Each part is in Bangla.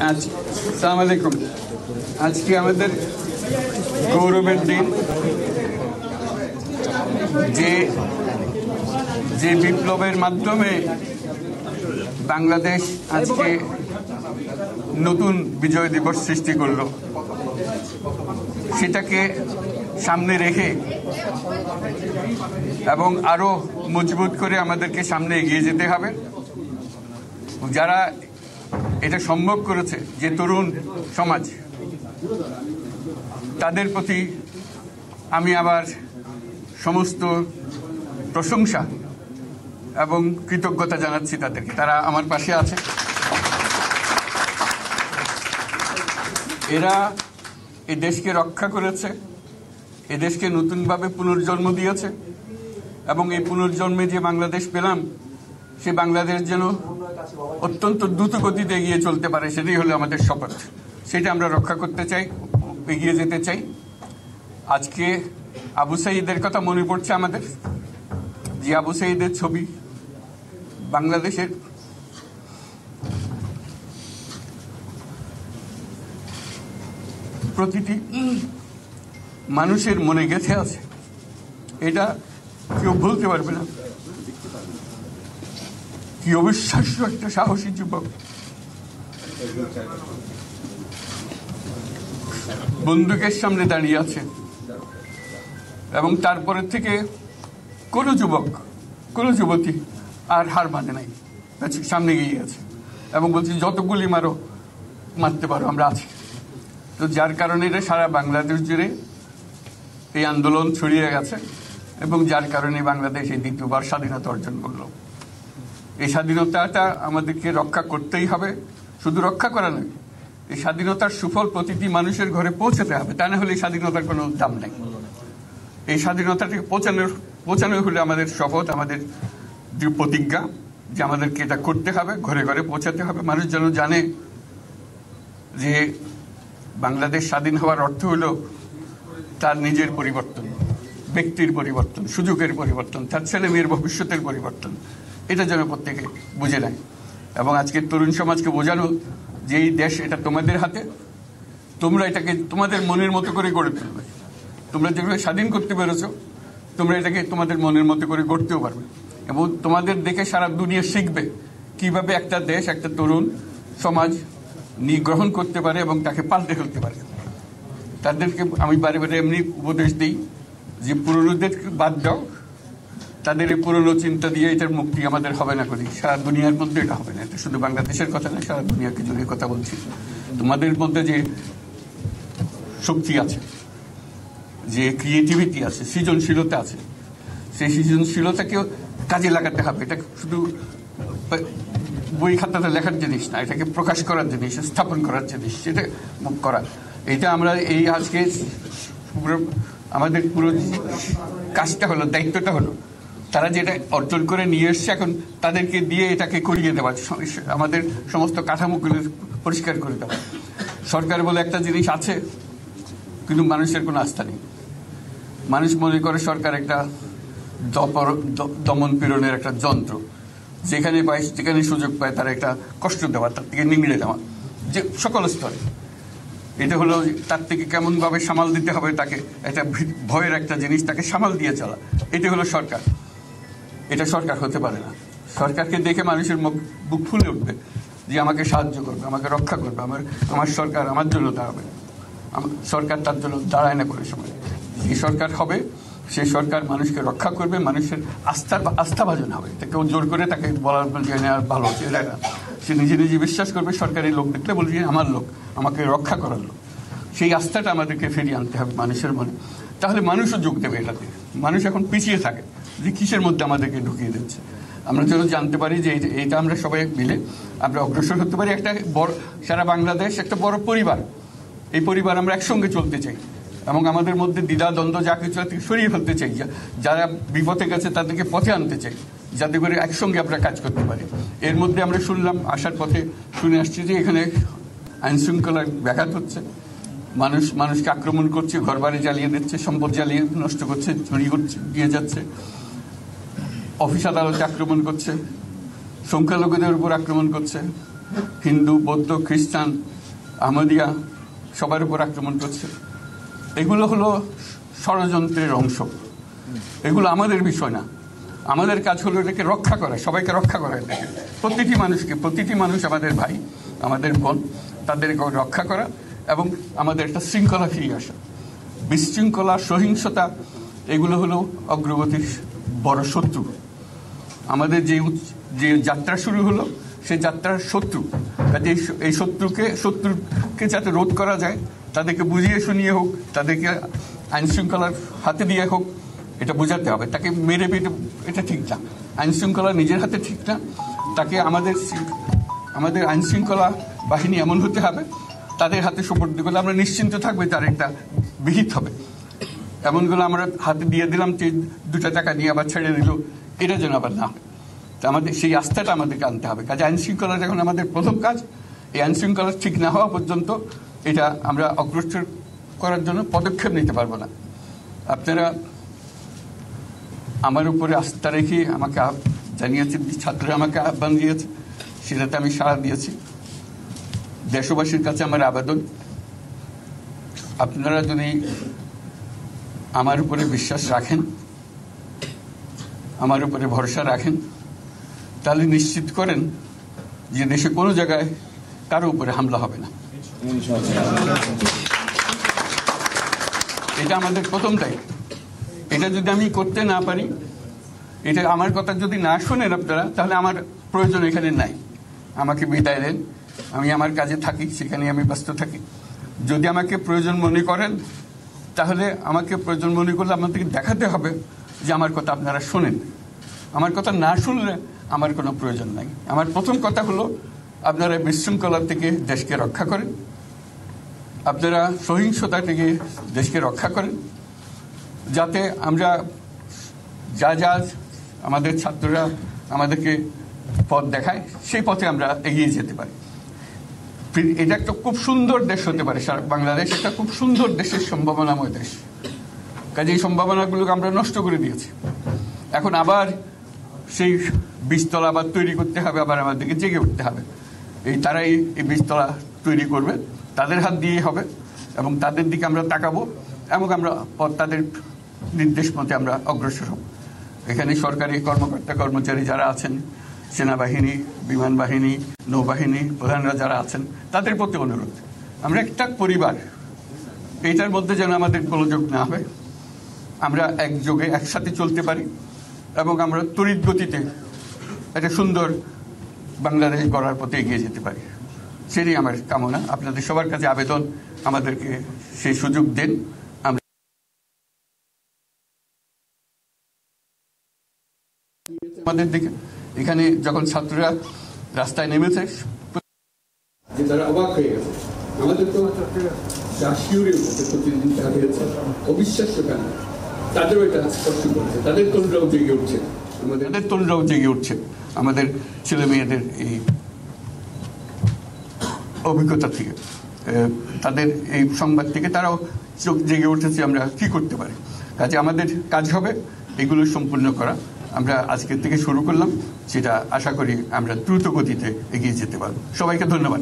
আসসালামু আলাইকুম। আজকে আমাদের গৌরবের দিন। যে বিপ্লবের মাধ্যমে বাংলাদেশ আজকে নতুন বিজয় দিবস সৃষ্টি করলো, সেটাকে সামনে রেখে এবং আরো মজবুত করে আমাদেরকে সামনে এগিয়ে যেতে হবে। যারা এটা সম্ভব করেছে, যে তরুণ সমাজ, তাদের প্রতি আমি আবার সমস্ত প্রশংসা এবং কৃতজ্ঞতা জানাচ্ছি তাদেরকে। তারা আমার পাশে আছে। এরা এই দেশকে রক্ষা করেছে, এ দেশকে নতুনভাবে পুনর্জন্ম দিয়েছে এবং এই পুনর্জন্মে যে বাংলাদেশ পেলাম, সে বাংলাদেশ যেন অত্যন্ত দ্রুত গতিতে এগিয়ে চলতে পারে, সেটাই হলো আমাদের শপথ। সেটা আমরা রক্ষা করতে চাই, এগিয়ে যেতে চাই। আজকে আবু সাঈদের কথা মনে পড়ছে আমাদের, যে আবু সাঈদের ছবি বাংলাদেশের প্রতিটি মানুষের মনে গেঁথে আছে, এটা কেউ ভুলতে পারবে না। কি অবিশ্বাস্য একটা সাহসী যুবক, বন্দুকের সামনে দাঁড়িয়ে আছে এবং তারপরে থেকে কোনো যুবক, কোনো যুবতী আর হার মানে নাই, সামনে গিয়ে আছে এবং বলছে যত গুলি মারো, মারতে পারো, আমরা আছি। তো যার কারণে এটা সারা বাংলাদেশ জুড়ে এই আন্দোলন ছড়িয়ে গেছে এবং যার কারণে বাংলাদেশ এই দ্বিতীয়বার স্বাধীনতা অর্জন করলো। এই স্বাধীনতাটা আমাদেরকে রক্ষা করতেই হবে। শুধু রক্ষা করা নয়, এই স্বাধীনতার সুফল প্রতিটি মানুষের ঘরে পৌঁছাতে হবে, তা না হলে এই স্বাধীনতার কোনো দাম নেই। এই স্বাধীনতাটাকে পৌঁছানো হলে আমাদের শপথ, আমাদের যে প্রতিজ্ঞা, যে আমাদেরকে এটা করতে হবে, ঘরে ঘরে পৌঁছাতে হবে। মানুষ যেন জানে যে বাংলাদেশ স্বাধীন হওয়ার অর্থ হলো তার নিজের পরিবর্তন, ব্যক্তির পরিবর্তন, সুযোগের পরিবর্তন, তার ছেলে মেয়ের ভবিষ্যতের পরিবর্তন। এটা যেন প্রত্যেকে বুঝে নেয় এবং আজকের তরুণ সমাজকে বোঝানো যে এই দেশ এটা তোমাদের হাতে, তোমরা এটাকে তোমাদের মনের মতো করে গড়ে তুলবে। তোমরা যেভাবে স্বাধীন করতে পেরেছ, তোমরা এটাকে তোমাদের মনের মতো করে গড়তেও পারবে এবং তোমাদের দেখে সারা দুনিয়া শিখবে কিভাবে একটা দেশ, একটা তরুণ সমাজ গ্রহণ করতে পারে এবং তাকে পাল্টে ফেলতে পারে। তাদেরকে আমি বারে বারে এমনি উপদেশ দিই যে পুরনোদের বাদ দাও, তাদের এই পুরনো চিন্তা দিয়ে এটার মুক্তি আমাদের হবে না করি, সারা দুনিয়ার মধ্যে এটা হবে না। এটা শুধু বাংলাদেশের কথা নয়, সারা দুনিয়াকে জুড়ে কথা বলছি। তোমাদের মধ্যে যে শক্তি আছে, যে ক্রিয়েটিভিটি আছে, সৃজনশীলতা আছে, সেই সৃজনশীলতাকেও কাজে লাগাতে হবে। এটা শুধু বই খাতাতে লেখার জিনিস না, এটাকে প্রকাশ করার জিনিস, স্থাপন করার জিনিস, সেটা করা। এটা আমরা এই আজকে আমাদের পুরো কাজটা হলো, দায়িত্বটা হলো, তারা যেটা অর্জন করে নিয়ে এসছে, এখন তাদেরকে দিয়ে এটাকে করিয়ে দেওয়া, আমাদের সমস্ত কাঠামোগুলো পরিষ্কার করে দেওয়া। সরকার বলে একটা জিনিস আছে, কিন্তু মানুষের কোনো আস্থা নেই। মানুষ মনে করে সরকার একটা দমন পীড়নের একটা যন্ত্র, যেখানে পায়, যেখানে সুযোগ পায় তারা একটা কষ্ট দেওয়া, তার থেকে নিংড়ে দেওয়া, যে সকল স্তরে। এটা হলো তার থেকে কেমনভাবে সামাল দিতে হবে তাকে, একটা ভয়ের একটা জিনিস, তাকে সামাল দিয়ে চলা। এটা হলো সরকার। এটা সরকার হতে পারে না। সরকারকে দেখে মানুষের বুক ফুলে উঠবে যে আমাকে সাহায্য করবে, আমাকে রক্ষা করবে, আমার সরকার আমার জন্য দাঁড়াবে। সরকার তার জন্য দাঁড়ায় না করে সময়। যে সরকার হবে, সেই সরকার মানুষকে রক্ষা করবে, মানুষের আস্থাভাজন হবে। কেউ জোর করে তাকে বলার ভালো হচ্ছে এটা না। সে নিজে নিজে বিশ্বাস করবে, সরকারি লোক দেখলে বলবে আমার লোক, আমাকে রক্ষা করার লোক। সেই আস্থাটা আমাদেরকে ফিরিয়ে আনতে হবে মানুষের মনে, তাহলে মানুষও যোগ দেবে এটাতে। মানুষ এখন পিছিয়ে থাকে যে কিসের মধ্যে আমাদেরকে ঢুকিয়ে দিচ্ছে। আমরা যেন জানতে পারি যে এইটা আমরা সবাই মিলে আমরা অগ্রসর হতে পারি। একটা বড়, সারা বাংলাদেশ একটা বড় পরিবার, এই পরিবার আমরা একসঙ্গে চলতে চাই এবং আমাদের মধ্যে দ্বিধা দ্বন্দ্ব যা কিছু সরিয়ে ফেলতে চাই। যারা বিপথে গেছে তাদেরকে পথে আনতে চাই, যাতে করে একসঙ্গে আমরা কাজ করতে পারি। এর মধ্যে আমরা শুনলাম, আসার পথে শুনে আসছি যে এখানে আইনশৃঙ্খলার ব্যাঘাত হচ্ছে, মানুষকে আক্রমণ করছে, ঘরবাড়ি জ্বালিয়ে দিচ্ছে, সম্পদ জ্বালিয়ে নষ্ট করছে, চুরি করছে, দিয়ে যাচ্ছে, অফিস আদালতে আক্রমণ করছে, সংখ্যালঘুদের উপর আক্রমণ করছে, হিন্দু, বৌদ্ধ, খ্রিস্টান, আহমদিয়া সবার উপর আক্রমণ করছে। এগুলো হলো ষড়যন্ত্রের অংশ। এগুলো আমাদের বিষয় না। আমাদের কাজ হলো এটাকে রক্ষা করা, সবাইকে রক্ষা করা। এটাকে প্রতিটি মানুষ আমাদের ভাই, আমাদের বোন, তাদেরকে রক্ষা করা এবং আমাদের একটা শৃঙ্খলা ফিরিয়ে আসা। বিশৃঙ্খলা, সহিংসতা এগুলো হলো অগ্রগতির বড় শত্রু। আমাদের যে যাত্রা শুরু হলো সেই যাত্রার শত্রু। কাজে এই শত্রুকে যাতে রোধ করা যায়, তাদেরকে বুঝিয়ে শুনিয়ে হোক, তাদেরকে আইন শৃঙ্খলার হাতে দিয়ে হোক, এটা বোঝাতে হবে। তাকে মেরে পেটে এটা ঠিক না, আইন শৃঙ্খলা নিজের হাতে ঠিক না। তাকে আমাদের আইন শৃঙ্খলা বাহিনী এমন হতে হবে, তাদের হাতে সুপর্দ করলে আমরা নিশ্চিন্ত থাকবে তার একটা বিহিত হবে। এমনগুলো আমরা হাতে দিয়ে দিলাম, 2 টাকা নিয়ে আবার ছেড়ে দিল, এটা যেন আবার না। আমাদের সেই আস্থাটা আমাদেরকে আনতে হবে। কাজে আইন শৃঙ্খলা যখন আমাদের প্রথম কাজ, এই আইন শৃঙ্খলা ঠিক না হওয়া পর্যন্ত এটা আমরা অগ্রসর করার জন্য পদক্ষেপ নিতে পারবো না। আপনারা আমার উপরে আস্থা রেখে আমাকে জানিয়েছে, ছাত্ররা আমাকে আহ্বান দিয়েছে, সেটাতে আমি সাড়া দিয়েছি। দেশবাসীর কাছে আমার আবেদন, আপনারা যদি আমার উপরে বিশ্বাস রাখেন, আমার উপরে ভরসা রাখেন, তাহলে নিশ্চিত করেন যে দেশে কোনো জায়গায় কারো উপরে হামলা হবে না। এটা আমাদের প্রথম দায়িত্ব। এটা যদি আমি করতে না পারি, এটা আমার কথা যদি না শোনেন আপনারা, তাহলে আমার প্রয়োজন এখানে নাই। আমাকে বিদায় দেন, আমি আমার কাজে থাকি, সেখানে আমি ব্যস্ত থাকি। যদি আমাকে প্রয়োজন মনে করেন, তাহলে আমাকে প্রয়োজন মনে করলে আপনাদেরকে দেখাতে হবে যে আমার কথা আপনারা শোনেন। আমার কথা না শুনলে আমার কোনো প্রয়োজন নাই। আমার প্রথম কথা হলো, আপনারা বিশৃঙ্খলা থেকে দেশকে রক্ষা করেন, আপনারা সহিংসতা থেকে দেশকে রক্ষা করেন, যাতে আমরা যা আমাদের ছাত্ররা আমাদেরকে পথ দেখায়, সেই পথে আমরা এগিয়ে যেতে পারি। এটা একটা খুব সুন্দর দেশ হতে পারে। বাংলাদেশ একটা খুব সুন্দর দেশের সম্ভাবনাময় দেশ। কাজে এই সম্ভাবনাগুলোকে আমরা নষ্ট করে দিয়েছি। এখন আবার সেই বীজতলা আবার তৈরি করতে হবে, আবার আমাদেরকে জেগে উঠতে হবে। তারাই এই বীজতলা তৈরি করবে, তাদের হাত দিয়েই হবে, এবং তাদের দিকে আমরা তাকাবো এবং আমরা তাদের নির্দেশ মতে আমরা অগ্রসর হব। এখানে সরকারি কর্মকর্তা কর্মচারী যারা আছেন, সেনাবাহিনী, বিমান বাহিনী, নৌবাহিনী প্রধানরা যারা আছেন, তাদের প্রতি অনুরোধ, আমরা একটা পরিবার, এইটার মধ্যে যেন আমাদের গোলযোগ না হয়, আমরা একযোগে একসাথে চলতে পারি এবং আমরা তড়িৎ গতিতে একটা সুন্দর বাংলাদেশ গড়ার পথে এগিয়ে যেতে পারি। সেটাই আমার কামনা। আপনাদের সবার কাছে আবেদন, আমাদেরকে সেই সুযোগ দেন। আমাদের দিকে এখানে যখন ছাত্ররা রাস্তায় নেমেছে, তারা অবাক হয়ে গেছে। আমাদের তো অবিশ্বাস্য কেন, তাদেরও এটা স্পষ্ট করেছে, তাদের তরুণরাও জেগে উঠছে, আমাদের তরুণরাও জেগে উঠছে আমাদের ছেলে মেয়েদের এই অভিজ্ঞতা থেকে, তাদের এই সংবাদ থেকে তারাও চোখ জেগে উঠেছে আমরা কি করতে পারি। কাজে আমাদের কাজ হবে এগুলো সম্পূর্ণ করা। আমরা আজকের থেকে শুরু করলাম, সেটা আশা করি আমরা দ্রুত গতিতে এগিয়ে যেতে পারব। সবাইকে ধন্যবাদ।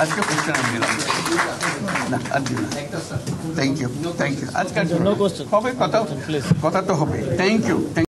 আজকে কোশ্চেন আমি দিলাম না, আর দিন না। Thank you. আজকের হবে কথা তো হবে। Thank you.